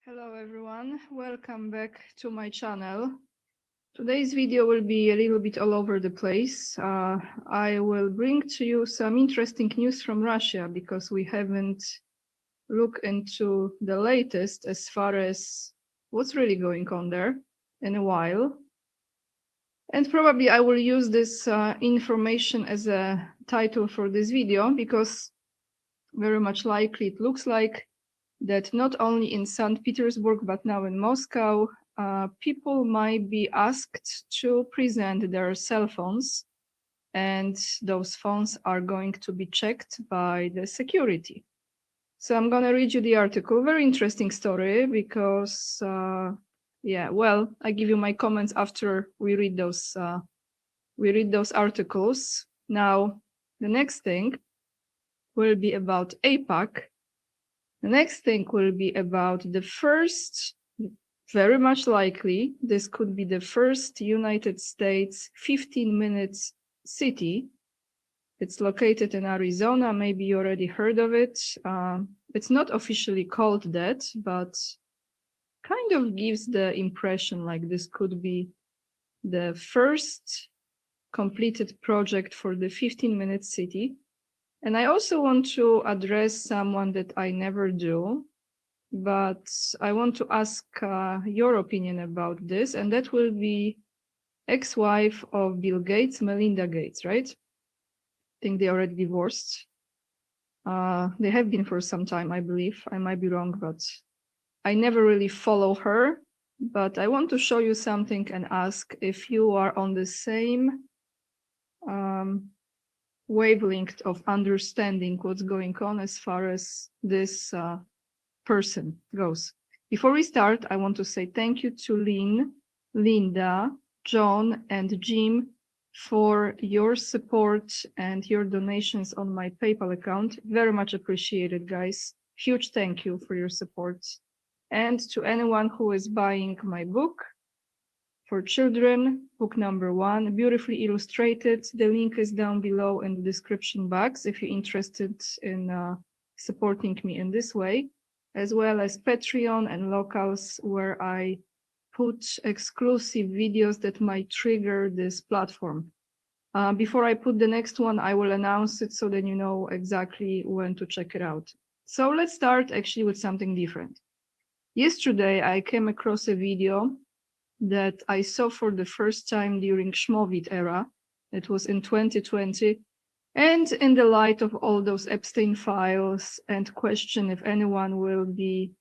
Hello everyone, welcome back to my channel. Today's video will be a little bit all over the place. I will bring to you some interesting news from Russia because we haven't looked into the latest as far as what's really going on there in a while. And probably I will use this information as a title for this video because very much likely it looks like that not only in St. Petersburg, but now in Moscow, people might be asked to present their cell phones, and those phones are going to be checked by the security. So I'm going to read you the article. Very interesting story because, I give you my comments after we read those articles. Now, the next thing will be about AIPAC. The next thing will be about the first, very much likely, this could be the first United States 15 minutes city. It's located in Arizona. Maybe you already heard of it. It's not officially called that, but kind of gives the impression like this could be the first completed project for the 15-minute city. And I also want to address someone that I never do, but I want to ask your opinion about this, and that will be ex-wife of Bill Gates, Melinda Gates, right? I think they already divorced. They have been for some time, I believe. I might be wrong, but I never really follow her. But I want to show you something and ask if you are on the same wavelength of understanding what's going on as far as this person goes. Before we start, I want to say thank you to Lynn, Linda, John, and Jim for your support and your donations on my PayPal account. Very much appreciated, guys. Huge thank you for your support. And to anyone who is buying my book for children, book number 1, beautifully illustrated. The link is down below in the description box if you're interested in supporting me in this way, as well as Patreon and locals where I put exclusive videos that might trigger this platform. Before I put the next one, I will announce it so that you know exactly when to check it out. So let's start actually with something different. Yesterday, I came across a video that I saw for the first time during Schmovit era. It was in 2020. And in the light of all those Epstein files and question if anyone will be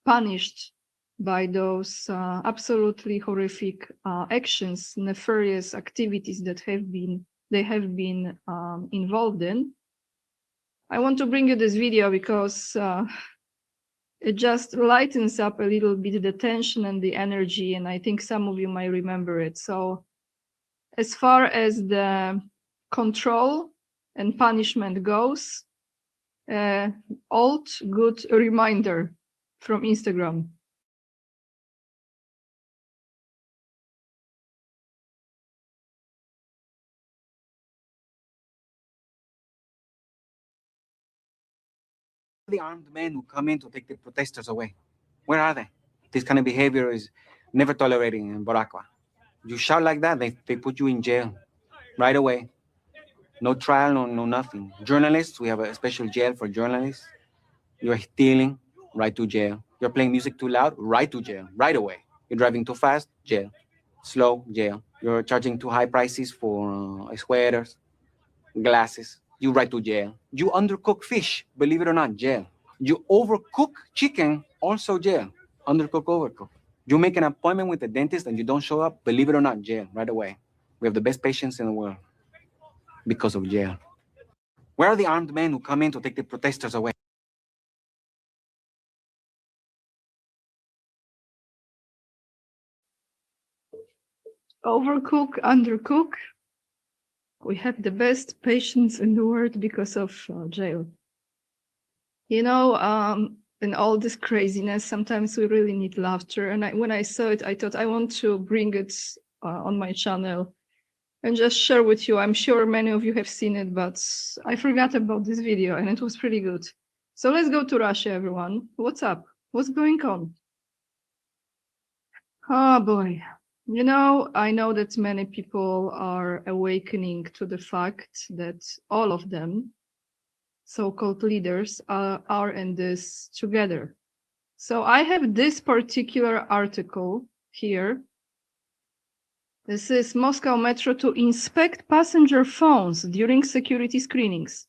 punished by those absolutely horrific actions, nefarious activities that they have been involved in, I want to bring you this video because it just lightens up a little bit the tension and the energy, and I think some of you might remember it. So as far as the control and punishment goes, old good reminder from Instagram. The armed men who come in to take the protesters away. Where are they? This kind of behavior is never tolerated in Boracua. You shout like that, they put you in jail right away. No trial, no nothing. Journalists, we have a special jail for journalists. You're stealing, right to jail. You're playing music too loud, right to jail, right away. You're driving too fast, jail. Slow, jail. You're charging too high prices for sweaters, glasses, you right to jail. You undercook fish, believe it or not, jail. You overcook chicken, also jail. Undercook, overcook. You make an appointment with the dentist and you don't show up, believe it or not, jail, right away. We have the best patients in the world because of jail. Where are the armed men who come in to take the protesters away? Overcook, undercook. We have the best patients in the world because of jail. You know, in all this craziness, sometimes we really need laughter. And when I saw it, I thought I want to bring it on my channel and just share with you. I'm sure many of you have seen it, but I forgot about this video and it was pretty good. So let's go to Russia, everyone. What's up? What's going on? Oh boy. You know, I know that many people are awakening to the fact that all of them, so-called leaders, are in this together. So I have this particular article here. This is Moscow Metro to inspect passenger phones during security screenings.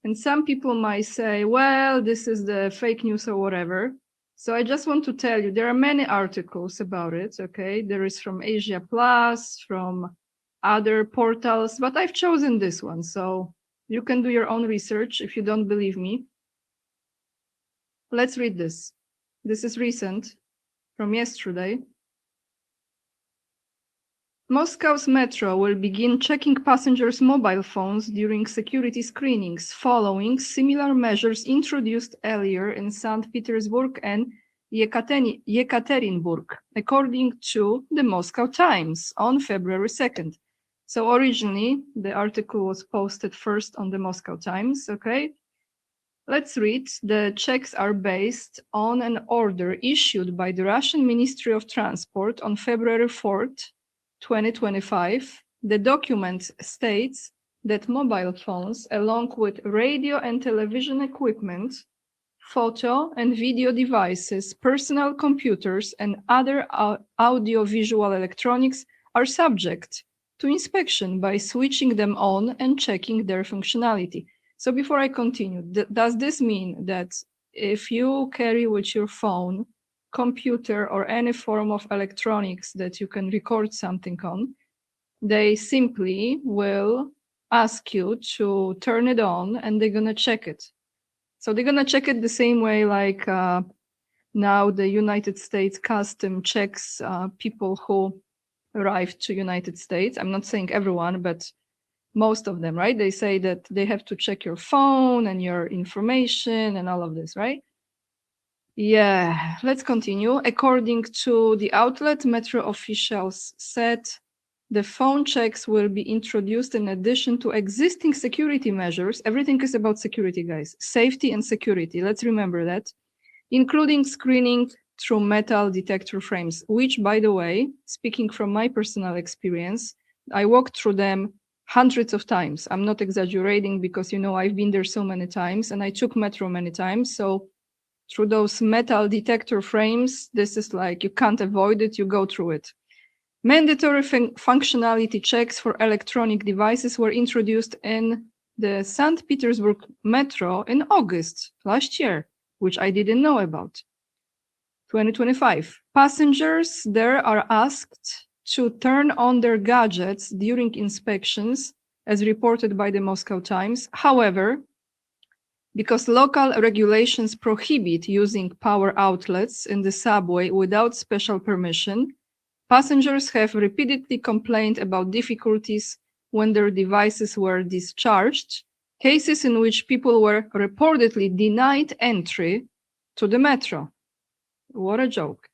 And some people might say, well, this is the fake news or whatever. So I just want to tell you, there are many articles about it, okay? There is from Asia Plus, from other portals, but I've chosen this one. So you can do your own research if you don't believe me. Let's read this. This is recent, from yesterday. Moscow's metro will begin checking passengers' mobile phones during security screenings, following similar measures introduced earlier in St. Petersburg and Yekaterinburg, according to the Moscow Times on February 2nd. So originally, the article was posted first on the Moscow Times, okay? Let's read. The checks are based on an order issued by the Russian Ministry of Transport on February 4th, 2025. The document states that mobile phones, along with radio and television equipment, photo and video devices, personal computers, and other audio-visual electronics are subject to inspection by switching them on and checking their functionality. So before I continue, does this mean that if you carry with your phone, computer, or any form of electronics that you can record something on, they simply will ask you to turn it on and they're going to check it? So they're going to check it the same way like now the United States Custom checks people who arrive to United States. I'm not saying everyone, but most of them, right? They say that they have to check your phone and your information and all of this, right? Yeah, let's continue. According to the outlet, Metro officials said the phone checks will be introduced in addition to existing security measures. Everything is about security, guys. Safety and security. Let's remember that. Including screening through metal detector frames, which, by the way, speaking from my personal experience, I walked through them hundreds of times. I'm not exaggerating because, you know, I've been there so many times and I took metro many times. So through those metal detector frames, this is like, you can't avoid it, you go through it. Mandatory functionality checks for electronic devices were introduced in the St. Petersburg Metro in August last year, which I didn't know about. 2025. Passengers there are asked to turn on their gadgets during inspections, as reported by the Moscow Times. However, because local regulations prohibit using power outlets in the subway without special permission, passengers have repeatedly complained about difficulties when their devices were discharged, cases in which people were reportedly denied entry to the metro. What a joke.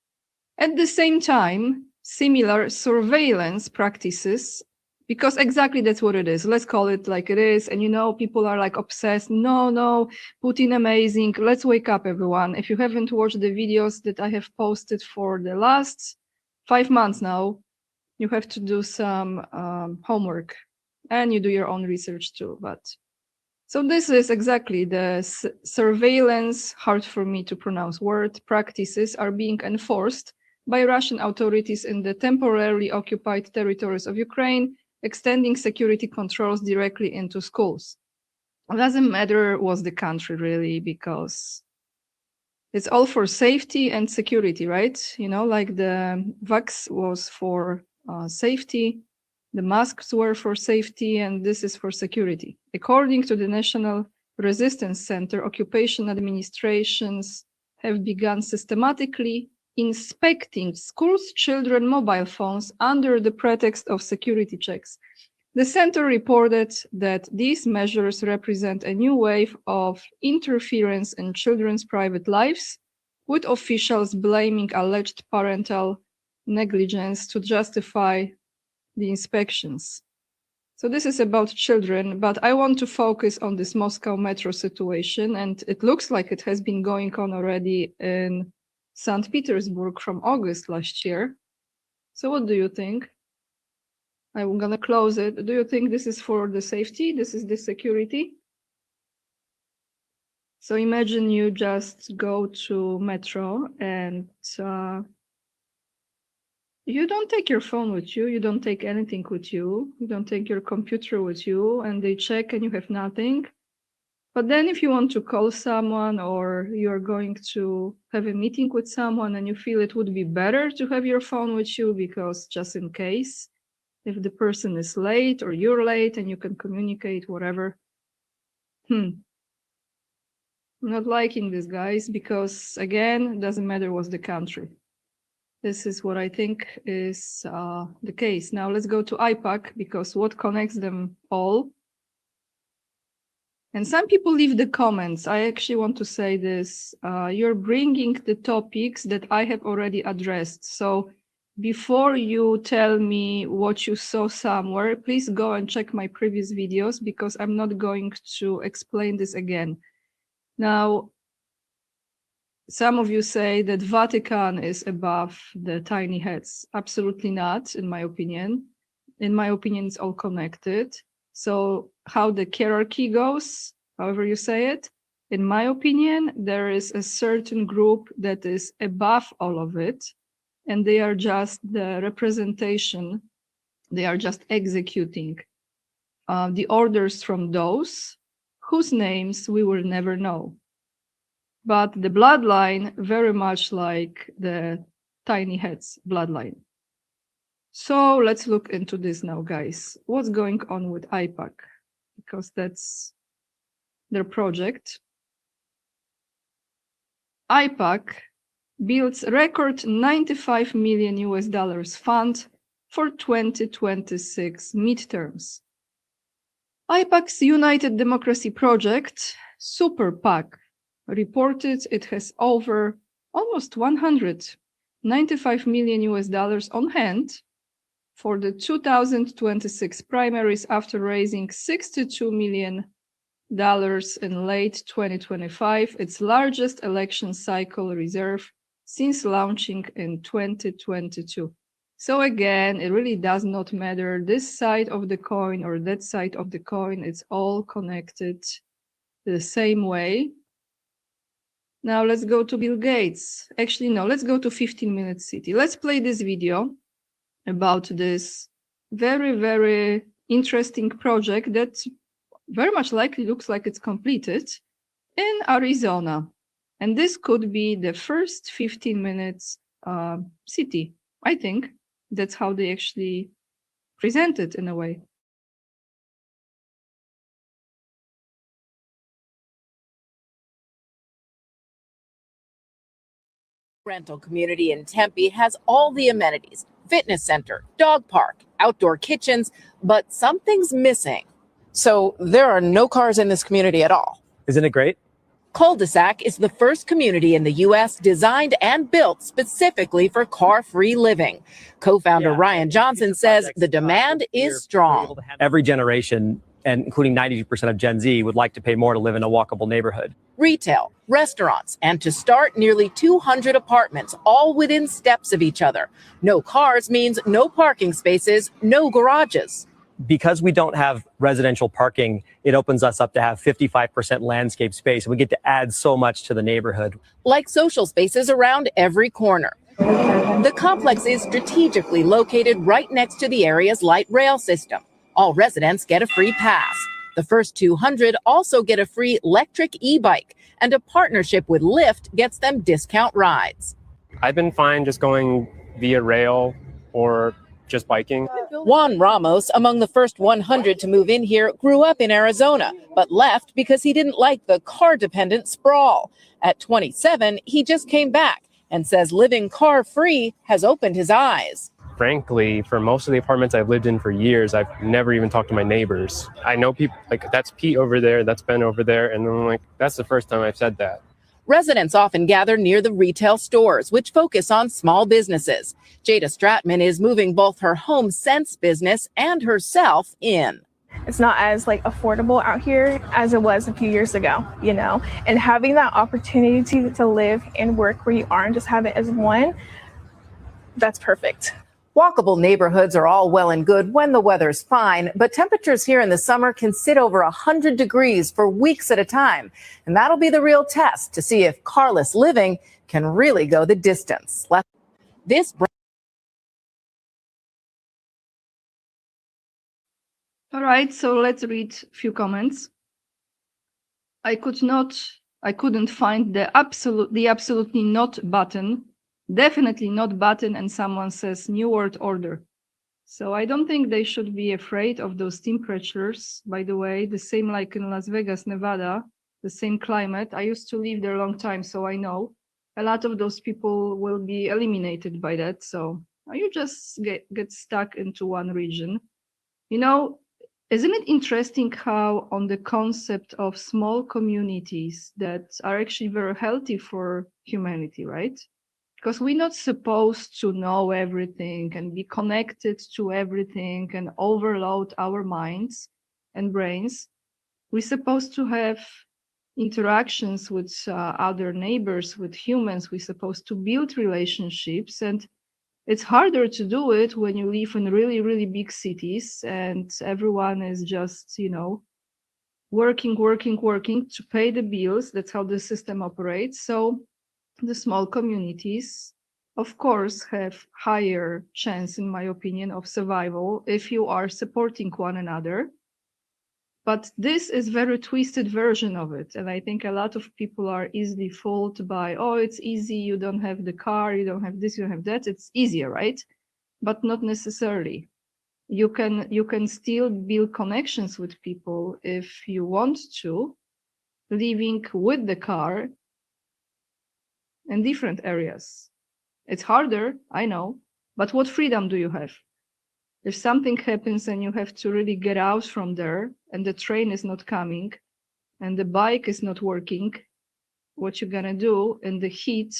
At the same time, similar surveillance practices, because exactly that's what it is. Let's call it like it is. And you know, people are like obsessed. No, Putin amazing. Let's wake up, everyone. If you haven't watched the videos that I have posted for the last 5 months now, you have to do some homework and you do your own research too. But so this is exactly the surveillance, hard for me to pronounce word, practices are being enforced by Russian authorities in the temporarily occupied territories of Ukraine, extending security controls directly into schools. It doesn't matter what's the country really, because it's all for safety and security, right? You know, like the vax was for safety, the masks were for safety, and this is for security. According to the National Resistance Center, occupation administrations have begun systematically inspecting schools' children mobile phones under the pretext of security checks. The center reported that these measures represent a new wave of interference in children's private lives, with officials blaming alleged parental negligence to justify the inspections. So this is about children, but I want to focus on this Moscow metro situation, and it looks like it has been going on already in St. Petersburg from August last year. So what do you think? I'm gonna close it. Do you think this is for the safety? This is the security? So imagine you just go to metro and you don't take your phone with you. You don't take anything with you. You don't take your computer with you, and they check and you have nothing. But then if you want to call someone or you're going to have a meeting with someone and you feel it would be better to have your phone with you because just in case, if the person is late or you're late and you can communicate, whatever. I'm not liking this, guys, because again, it doesn't matter what's the country. This is what I think is the case. Now let's go to AIPAC, because what connects them all? And some people leave the comments. I actually want to say this. You're bringing the topics that I have already addressed. So before you tell me what you saw somewhere, please go and check my previous videos, because I'm not going to explain this again. Now, some of you say that Vatican is above the tiny heads. Absolutely not, in my opinion. In my opinion, it's all connected. So how the hierarchy goes, however you say it, in my opinion, there is a certain group that is above all of it, and they are just the representation. They are just executing the orders from those whose names we will never know. But the bloodline, very much like the tiny heads bloodline. So let's look into this now, guys. What's going on with AIPAC? Because that's their project. AIPAC builds record 95 million US fund for 2026 midterms. AIPAC's United Democracy Project, Super PAC, reported it has over almost 195 million US on hand for the 2026 primaries after raising $62 million in late 2025, its largest election cycle reserve since launching in 2022. So again, it really does not matter this side of the coin or that side of the coin, it's all connected the same way. Now let's go to Bill Gates. Actually, no, let's go to 15-minute city. Let's play this video about this very, very interesting project that very much likely looks like it's completed in Arizona. And this could be the first 15 minutes city. I think that's how they actually present it in a way. Rental community in Tempe has all the amenities: fitness center, dog park, outdoor kitchens, but something's missing. So there are no cars in this community at all. Isn't it great? Cul-de-sac is the first community in the U.S. designed and built specifically for car-free living. Co-founder Ryan Johnson says the demand is strong. Every generation, and including 92% of Gen Z, would like to pay more to live in a walkable neighborhood. Retail, restaurants, and to start, nearly 200 apartments, all within steps of each other. No cars means no parking spaces, no garages. Because we don't have residential parking, it opens us up to have 55% landscape space. We get to add so much to the neighborhood. Like social spaces around every corner. The complex is strategically located right next to the area's light rail system. All residents get a free pass. The first 200 also get a free electric e-bike, and a partnership with Lyft gets them discount rides. I've been fine just going via rail or just biking. Juan Ramos, among the first 100 to move in here, grew up in Arizona, but left because he didn't like the car-dependent sprawl. At 27, he just came back and says living car-free has opened his eyes. Frankly, for most of the apartments I've lived in for years, I've never even talked to my neighbors. I know people like, that's Pete over there, that's Ben over there, and I'm like, that's the first time I've said that. Residents often gather near the retail stores, which focus on small businesses. Jada Stratman is moving both her Home Sense business and herself in. It's not as like affordable out here as it was a few years ago, you know, and having that opportunity to live and work where you are and just have it as one, that's perfect. Walkable neighborhoods are all well and good when the weather's fine, but temperatures here in the summer can sit over 100 degrees for weeks at a time. And that'll be the real test to see if carless living can really go the distance. This All right, so let's read a few comments. I couldn't find the absolutely not button. Definitely not button, and someone says New World Order. So I don't think they should be afraid of those temperatures. By the way, the same like in Las Vegas, Nevada, the same climate. I used to live there a long time, so I know a lot of those people will be eliminated by that. So you just get stuck into one region. You know, isn't it interesting how on the concept of small communities that are actually very healthy for humanity, right? Because we're not supposed to know everything and be connected to everything and overload our minds and brains. We're supposed to have interactions with other neighbors, with humans. We're supposed to build relationships, and it's harder to do it when you live in really, really big cities and everyone is just, you know, working to pay the bills. That's how the system operates. So the small communities, of course, have higher chance, in my opinion, of survival if you are supporting one another. But this is very twisted version of it. And I think a lot of people are easily fooled by, oh, it's easy, you don't have the car, you don't have this, you don't have that. It's easier, right? But not necessarily. You can still build connections with people if you want to, living with the car in different areas. It's harder, I know, but what freedom do you have? If something happens and you have to really get out from there and the train is not coming and the bike is not working, what you're gonna do in the heat,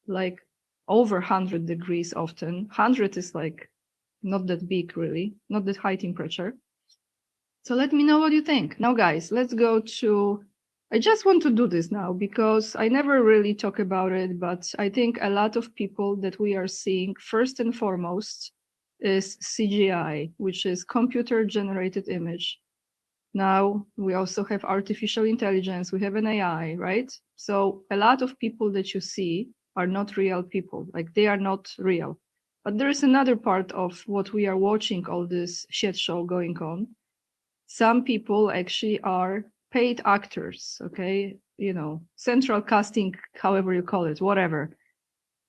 like over 100 degrees often. 100 is like not that big really, not that high temperature. So let me know what you think. Now guys, let's go to, I just want to do this now because I never really talk about it, but I think a lot of people that we are seeing first and foremost is CGI, which is computer generated image. Now we also have artificial intelligence, we have an AI, right? So a lot of people that you see are not real people, like they are not real. But there is another part of what we are watching, all this shit show going on. Some people actually are paid actors, okay? You know, central casting, however you call it, whatever.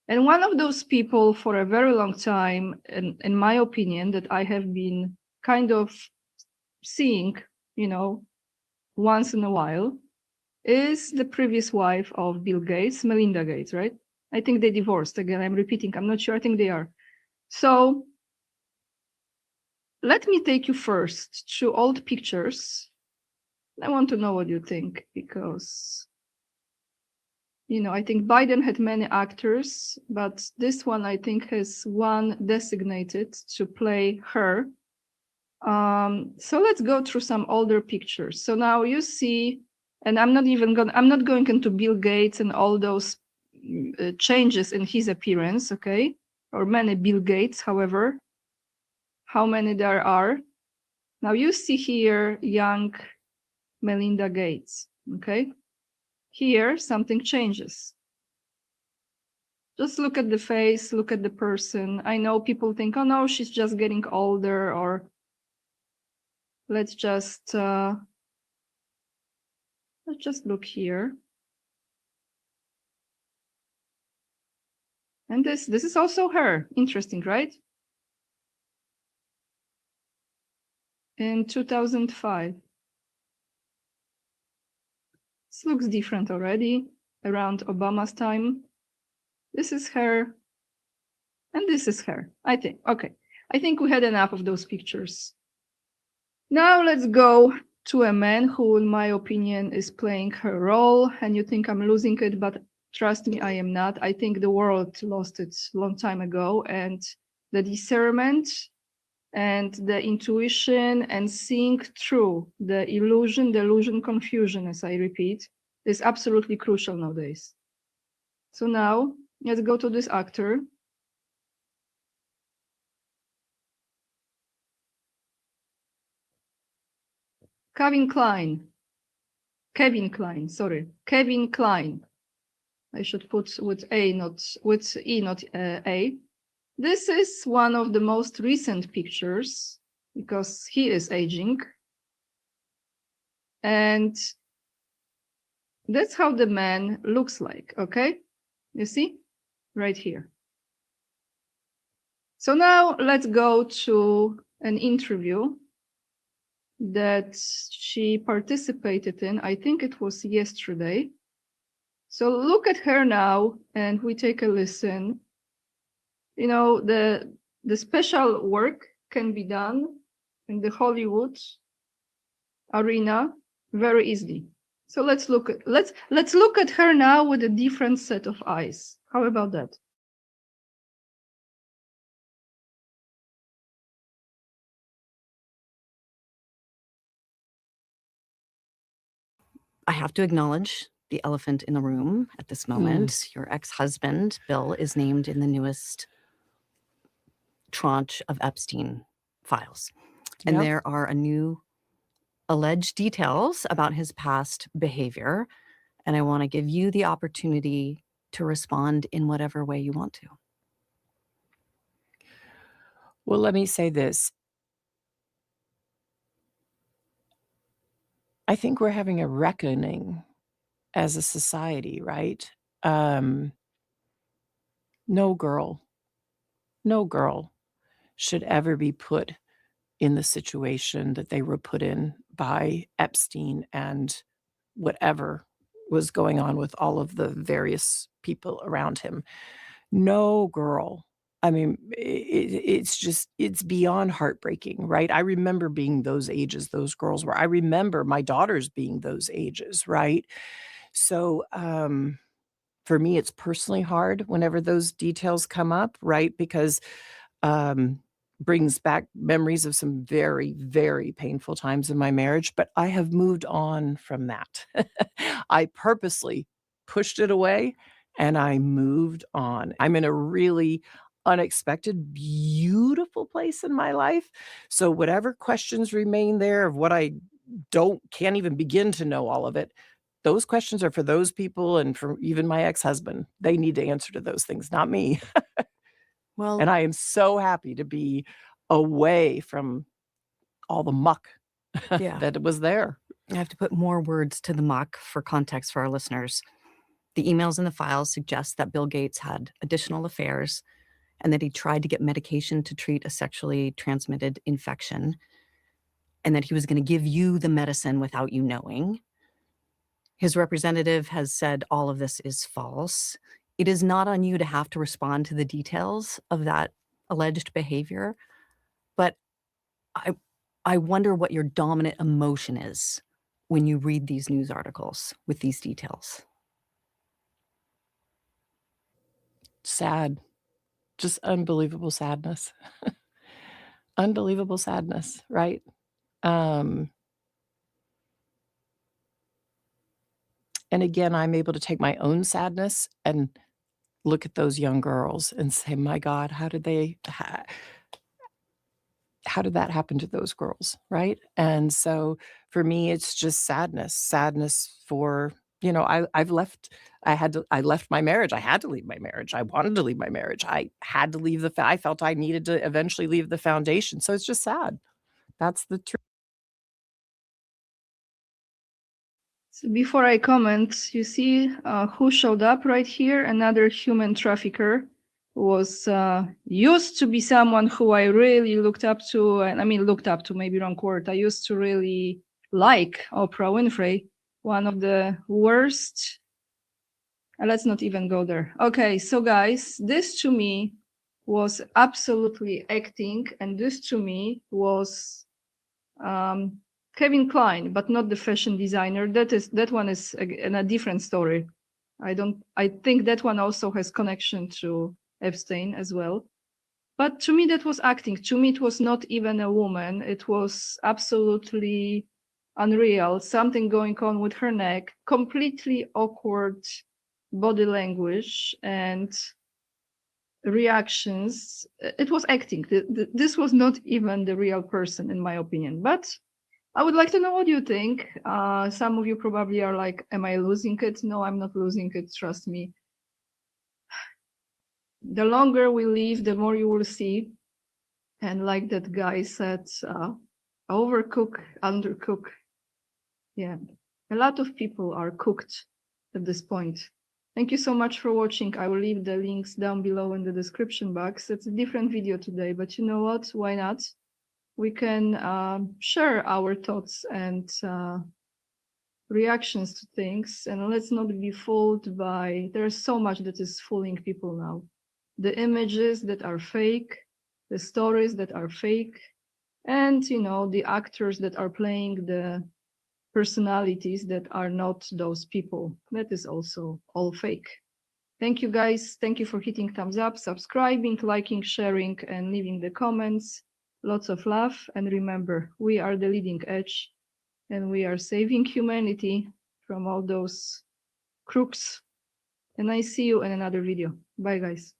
And one of those people for a very long time, in my opinion, that I have been kind of seeing, you know, once in a while, is the previous wife of Bill Gates, Melinda Gates, right? I think they divorced. Again, I'm repeating, I'm not sure, I think they are. So let me take you first to old pictures. I want to know what you think, because you know, I think Biden had many actors, but this one I think has one designated to play her. So let's go through some older pictures. So now you see, and I'm not going into Bill Gates and all those changes in his appearance, okay? Or many Bill Gates, however, how many there are. Now you see here young Melinda Gates, okay? Here, something changes. Just look at the face, look at the person. I know people think, oh no, she's just getting older, or let's just look here. And this is also her. Interesting, right? In 2005. This looks different already, around Obama's time. This is her, and this is her, I think. Okay, I think we had enough of those pictures. Now let's go to a man who, in my opinion, is playing her role, and you think I'm losing it, but trust me, I am not. I think the world lost it a long time ago, and the discernment and the intuition and seeing through the illusion, delusion, confusion, as I repeat, is absolutely crucial nowadays. So now let's go to this actor. Kevin Kline, sorry, Kevin Kline. I should put with A, not with E, not A. This is one of the most recent pictures because he is aging. And that's how the man looks like, okay? You see? Right here. So now let's go to an interview that she participated in. I think it was yesterday. So look at her now and we take a listen. You know, the special work can be done in the Hollywood arena very easily. So let's look at her now with a different set of eyes. How about that? I have to acknowledge the elephant in the room at this moment. Your ex-husband, Bill, is named in the newest tranche of Epstein files. And there are a new alleged details about his past behavior. And I want to give you the opportunity to respond in whatever way you want to. Well, let me say this. I think we're having a reckoning as a society, right? No girl should ever be put in the situation that they were put in by Epstein and whatever was going on with all of the various people around him. No girl. I mean, it's beyond heartbreaking, right? I remember being those ages those girls were. I remember my daughters being those ages, right? So, for me, it's personally hard whenever those details come up, right? Because brings back memories of some very, very painful times in my marriage, but I have moved on from that. I purposely pushed it away and I moved on. I'm in a really unexpected, beautiful place in my life. So whatever questions remain there of what I can't even begin to know all of it, those questions are for those people and for even my ex-husband. They need to answer to those things, not me. Well, And I am so happy to be away from all the muck that was there. I have to put more words to the muck for context for our listeners. The emails in the files suggest that Bill Gates had additional affairs and that he tried to get medication to treat a sexually transmitted infection and that he was going to give you the medicine without you knowing. His representative has said all of this is false. It is not on you to have to respond to the details of that alleged behavior, but I wonder what your dominant emotion is when you read these news articles with these details. Sad. Just unbelievable sadness. Unbelievable sadness, right? And again, I'm able to take my own sadness and look at those young girls and say, my God, how did that happen to those girls, right? And so for me, it's just sadness for, I left my marriage. I had to leave my marriage. I wanted to leave my marriage. I had to leave I felt I needed to eventually leave the foundation. So it's just sad. That's the truth. So before I comment, you see who showed up right here? Another human trafficker who was used to be someone who I really looked up to. And I mean, looked up to, maybe wrong word. I used to really like Oprah Winfrey, one of the worst. Let's not even go there. Okay, so guys, this to me was absolutely acting. And this to me was Kevin Kline, but not the fashion designer. That one is a different story. I think that one also has connection to Epstein as well. But to me, that was acting. To me, it was not even a woman. It was absolutely unreal. Something going on with her neck, completely awkward body language and reactions. It was acting. This was not even the real person, in my opinion. But I would like to know what you think. Some of you probably are like, am I losing it? No, I'm not losing it. Trust me. The longer we live, the more you will see. And like that guy said, overcook, undercook. Yeah, a lot of people are cooked at this point. Thank you so much for watching. I will leave the links down below in the description box. It's a different video today, but you know what? Why not? We can share our thoughts and reactions to things, and let's not be fooled by, there's so much that is fooling people now. The images that are fake, the stories that are fake, and you know, the actors that are playing the personalities that are not those people. That is also all fake. Thank you guys. Thank you for hitting thumbs up, subscribing, liking, sharing, and leaving the comments. Lots of love, and remember, we are the leading edge, and we are saving humanity from all those crooks. And I see you in another video. Bye guys.